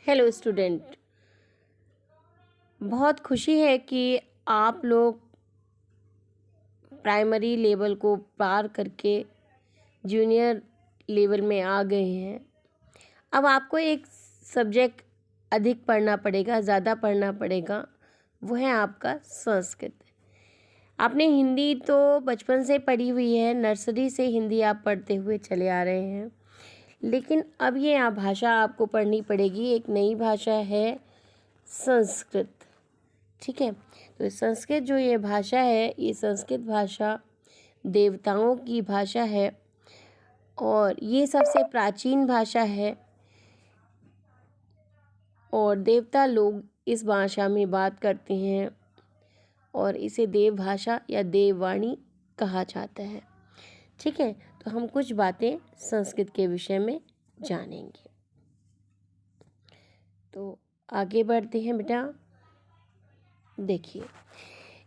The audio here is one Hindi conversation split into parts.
Hello student. बहुत खुशी है कि आप लोग प्राइमरी लेवल को पार करके जूनियर लेवल में आ गए हैं। अब आपको एक सब्जेक्ट अधिक पढ़ना पड़ेगा, ज़्यादा पढ़ना पड़ेगा, वो है आपका संस्कृत। आपने हिंदी तो बचपन से पढ़ी हुई है, नर्सरी से हिंदी आप पढ़ते हुए चले आ रहे हैं, लेकिन अब ये भाषा आपको पढ़नी पड़ेगी। एक नई भाषा है संस्कृत। ठीक है, तो संस्कृत जो ये भाषा है, ये संस्कृत भाषा देवताओं की भाषा है और ये सबसे प्राचीन भाषा है और देवता लोग इस भाषा में बात करते हैं और इसे देव भाषा या देववाणी कहा जाता है। ठीक है, तो हम कुछ बातें संस्कृत के विषय में जानेंगे। तो आगे बढ़ते हैं बेटा। देखिए,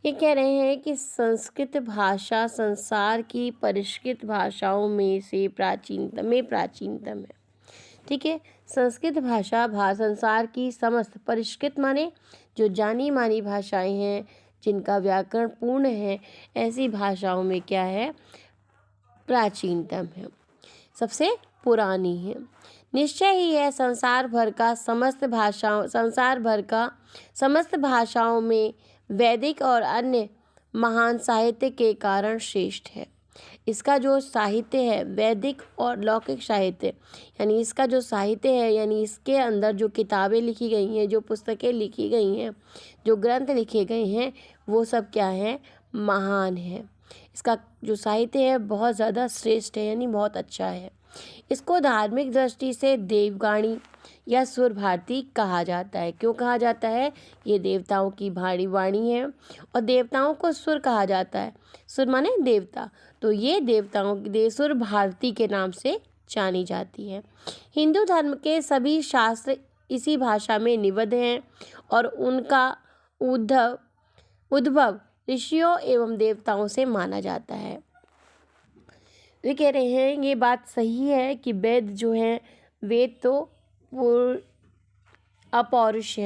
ये कह रहे हैं कि संस्कृत भाषा संसार की परिष्कृत भाषाओं में से प्राचीनतम है। ठीक है, संस्कृत भाषा संसार की समस्त परिष्कृत माने जो जानी मानी भाषाएं हैं, जिनका व्याकरण पूर्ण है, ऐसी भाषाओं में क्या है, प्राचीनतम है, सबसे पुरानी है। निश्चय ही है संसार भर का समस्त भाषाओं में वैदिक और अन्य महान साहित्य के कारण श्रेष्ठ है। इसका जो साहित्य है, वैदिक और लौकिक साहित्य, यानी इसका जो साहित्य है, यानी इसके अंदर जो किताबें लिखी गई हैं, जो पुस्तकें लिखी गई हैं, जो ग्रंथ लिखे गए हैं, वो सब क्या है, महान है। इसका जो साहित्य है बहुत ज़्यादा श्रेष्ठ है, यानी बहुत अच्छा है। इसको धार्मिक दृष्टि से देववाणी या सुर भारती कहा जाता है। क्यों कहा जाता है? ये देवताओं की भारी वाणी है और देवताओं को सुर कहा जाता है। सुर माने देवता, तो ये देवताओं की सुर भारती के नाम से जानी जाती है। हिंदू धर्म के सभी शास्त्र इसी भाषा में निबद्ध हैं और उनका उद्भव ऋषियों एवं देवताओं से माना जाता है। वे कह रहे हैं ये बात सही है कि वेद जो है, वेद तो वो अपौरुष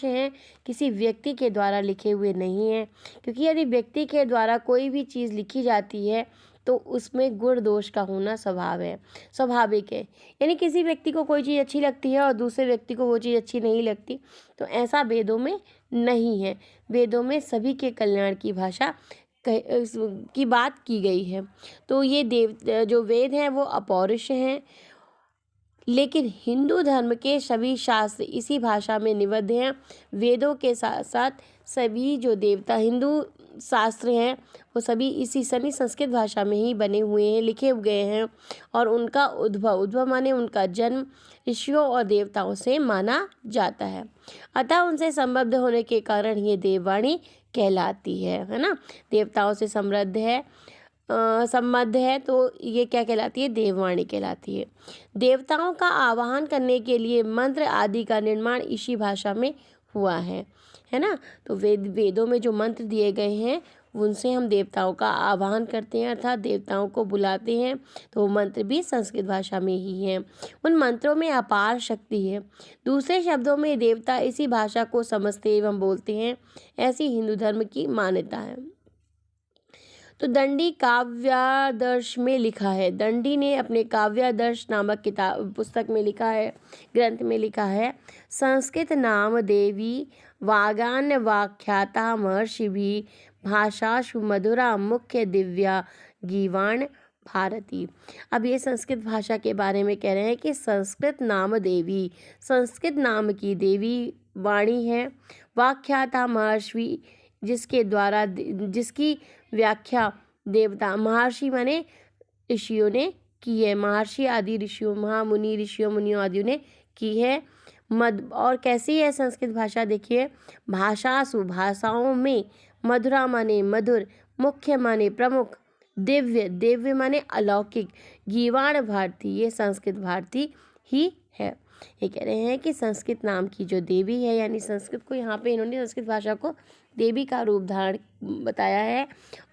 हैं, किसी व्यक्ति के द्वारा लिखे हुए नहीं हैं, क्योंकि यदि व्यक्ति के द्वारा कोई भी चीज़ लिखी जाती है तो उसमें गुण दोष का होना स्वाभाविक है। यानी किसी व्यक्ति को कोई चीज़ अच्छी लगती है और दूसरे व्यक्ति को वो चीज़ अच्छी नहीं लगती, तो ऐसा वेदों में नहीं है। वेदों में सभी के कल्याण की भाषा की बात की गई है। तो ये जो वेद हैं वो अपौरुष हैं, लेकिन हिंदू धर्म के सभी शास्त्र इसी भाषा में निबद्ध हैं। वेदों के साथ साथ सभी जो देवता हिंदू शास्त्र हैं वो सभी इसी संस्कृत भाषा में ही बने हुए हैं, लिखे गए हैं और उनका उद्भव माने उनका जन्म ऋषियों और देवताओं से माना जाता है। अतः उनसे संबद्ध होने के कारण ये देववाणी कहलाती है ना। देवताओं से संबद्ध है तो ये क्या कहलाती है, देववाणी कहलाती है। देवताओं का आवाहन करने के लिए मंत्र आदि का निर्माण इसी भाषा में हुआ है ना। तो वेदों में जो मंत्र दिए गए हैं उनसे हम देवताओं का आवाहन करते हैं, अर्थात देवताओं को बुलाते हैं, तो वो मंत्र भी संस्कृत भाषा में ही हैं। उन मंत्रों में अपार शक्ति है। दूसरे शब्दों में देवता इसी भाषा को समझते एवं बोलते हैं, ऐसी हिंदू धर्म की मान्यता है। तो दंडी काव्यादर्श में लिखा है, दंडी ने अपने काव्यादर्श नामक पुस्तक में लिखा है, ग्रंथ में लिखा है, संस्कृत नाम देवी वागान्य वाख्याता महर्षि भी भाषाशु मधुरा मुख्य दिव्या गीवाण भारती। अब ये संस्कृत भाषा के बारे में कह रहे हैं कि संस्कृत नाम देवी, संस्कृत नाम की देवी वाणी है, वाख्याता महर्षि जिसकी व्याख्या देवता महर्षि माने ऋषियों ने की है, महर्षि आदि ऋषियों, महामुनि ऋषियों मुनियों आदि ने की है। और कैसी है संस्कृत भाषा? देखिए, भाषाओं में, मधुरा माने मधुर, मुख्य माने प्रमुख, दिव्य माने अलौकिक, गीवाण भारती, ये संस्कृत भारती ही है। ये कह रहे हैं कि संस्कृत नाम की जो देवी है, यानी संस्कृत को यहाँ पे इन्होंने संस्कृत भाषा को देवी का रूप धारण बताया है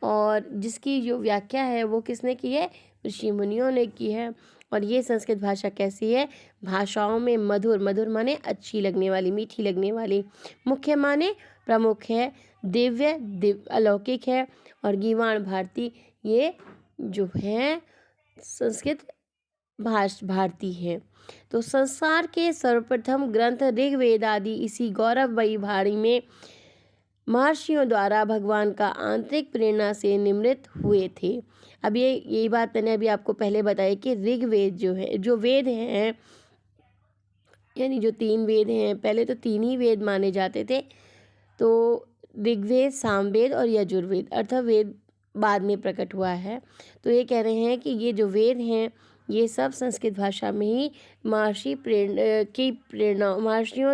और जिसकी जो व्याख्या है वो किसने की है? ऋषि मुनियों ने की है। और ये संस्कृत भाषा कैसी है? भाषाओं में मधुर, मधुर माने अच्छी लगने वाली, मीठी लगने वाली, मुख्य माने प्रमुख है, दिव्य अलौकिक है, और गीवाण भारती, ये जो है संस्कृत भारती है। तो संसार के सर्वप्रथम ग्रंथ ऋग्वेद आदि इसी गौरवमयी वाणी में महर्षियों द्वारा भगवान का आंतरिक प्रेरणा से निर्मित हुए थे। अब यही बात मैंने अभी आपको पहले बताई कि ऋग्वेद जो है, जो वेद हैं, यानी जो 3 वेद हैं, पहले तो 3 ही वेद माने जाते थे, तो ऋग्वेद, सामवेद और यजुर्वेद अथर्ववेद बाद में प्रकट हुआ है। तो ये कह रहे हैं कि ये जो वेद हैं, ये सब संस्कृत भाषा में ही महर्षियों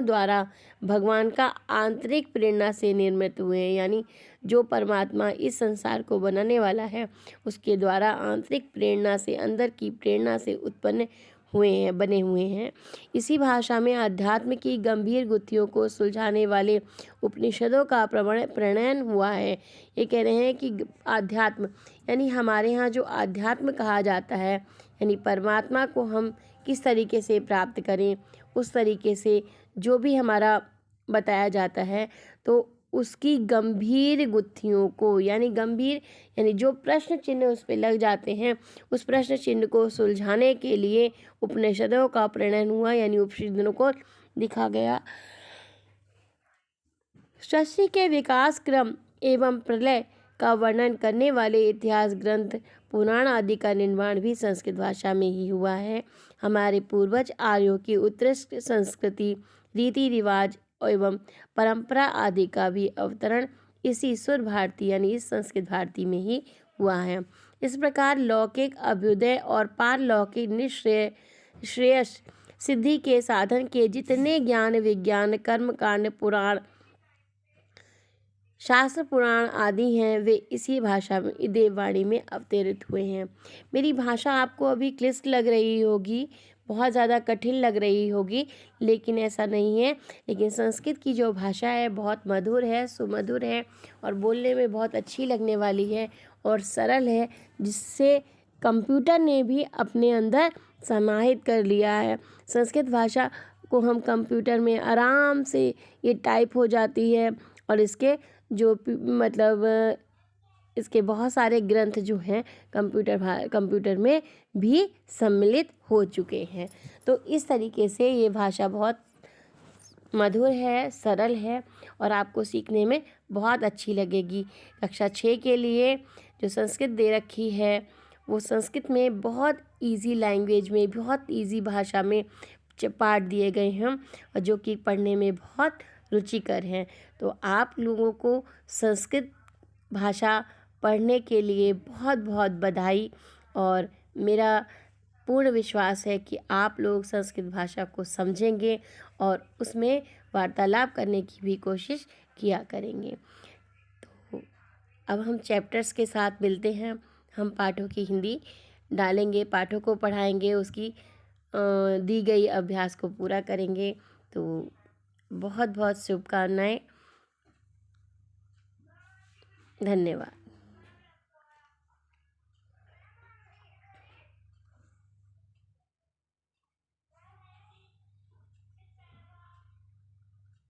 द्वारा भगवान का आंतरिक प्रेरणा से निर्मित हुए हैं, यानी जो परमात्मा इस संसार को बनाने वाला है उसके द्वारा आंतरिक प्रेरणा से, अंदर की प्रेरणा से उत्पन्न हुए हैं, बने हुए हैं। इसी भाषा में अध्यात्म की गंभीर गुत्थियों को सुलझाने वाले उपनिषदों का प्रणयन हुआ है। ये कह रहे हैं कि आध्यात्म यानी हमारे यहाँ जो आध्यात्म कहा जाता है, यानी परमात्मा को हम किस तरीके से प्राप्त करें, उस तरीके से जो भी हमारा बताया जाता है, तो उसकी गंभीर गुत्थियों को, यानी गंभीर यानी जो प्रश्न चिन्ह उस पर लग जाते हैं, उस प्रश्न चिन्ह को सुलझाने के लिए उपनिषदों का प्रणयन हुआ, यानी उपनिषदों को लिखा गया। सृष्टि के विकास क्रम एवं प्रलय का वर्णन करने वाले इतिहास ग्रंथ, पुराण आदि का निर्माण भी संस्कृत भाषा में ही हुआ है। हमारे पूर्वज आर्यों की उत्कृष्ट संस्कृति, रीति रिवाज एवं परंपरा आदि का भी अवतरण इसी सुर भारती यानी इस संस्कृत भारती में ही हुआ है। इस प्रकार लौकिक अभ्युदय और पारलौकिक श्रेयस सिद्धि के साधन के जितने ज्ञान, विज्ञान, कर्म कांड, पुराण, शास्त्र, पुराण आदि हैं, वे इसी भाषा में, देववाणी में अवतरित हुए हैं। मेरी भाषा आपको अभी क्लिष्ट लग रही होगी, बहुत ज़्यादा कठिन लग रही होगी, लेकिन ऐसा नहीं है। लेकिन संस्कृत की जो भाषा है बहुत मधुर है, सुमधुर है, और बोलने में बहुत अच्छी लगने वाली है और सरल है, जिससे कंप्यूटर ने भी अपने अंदर समाहित कर लिया है। संस्कृत भाषा को हम कंप्यूटर में आराम से ये टाइप हो जाती है, और इसके जो मतलब इसके बहुत सारे ग्रंथ जो हैं कंप्यूटर में भी सम्मिलित हो चुके हैं। तो इस तरीके से ये भाषा बहुत मधुर है, सरल है, और आपको सीखने में बहुत अच्छी लगेगी। कक्षा 6 के लिए जो संस्कृत दे रखी है, वो संस्कृत में बहुत इजी लैंग्वेज में, बहुत इजी भाषा में पाठ दिए गए हैं, और जो कि पढ़ने में बहुत रुचिकर हैं। तो आप लोगों को संस्कृत भाषा पढ़ने के लिए बहुत बहुत बधाई, और मेरा पूर्ण विश्वास है कि आप लोग संस्कृत भाषा को समझेंगे और उसमें वार्तालाप करने की भी कोशिश किया करेंगे। तो अब हम चैप्टर्स के साथ मिलते हैं। हम पाठों की हिंदी डालेंगे, पाठों को पढ़ाएंगे, उसकी दी गई अभ्यास को पूरा करेंगे। तो बहुत बहुत शुभकामनाएं। धन्यवाद।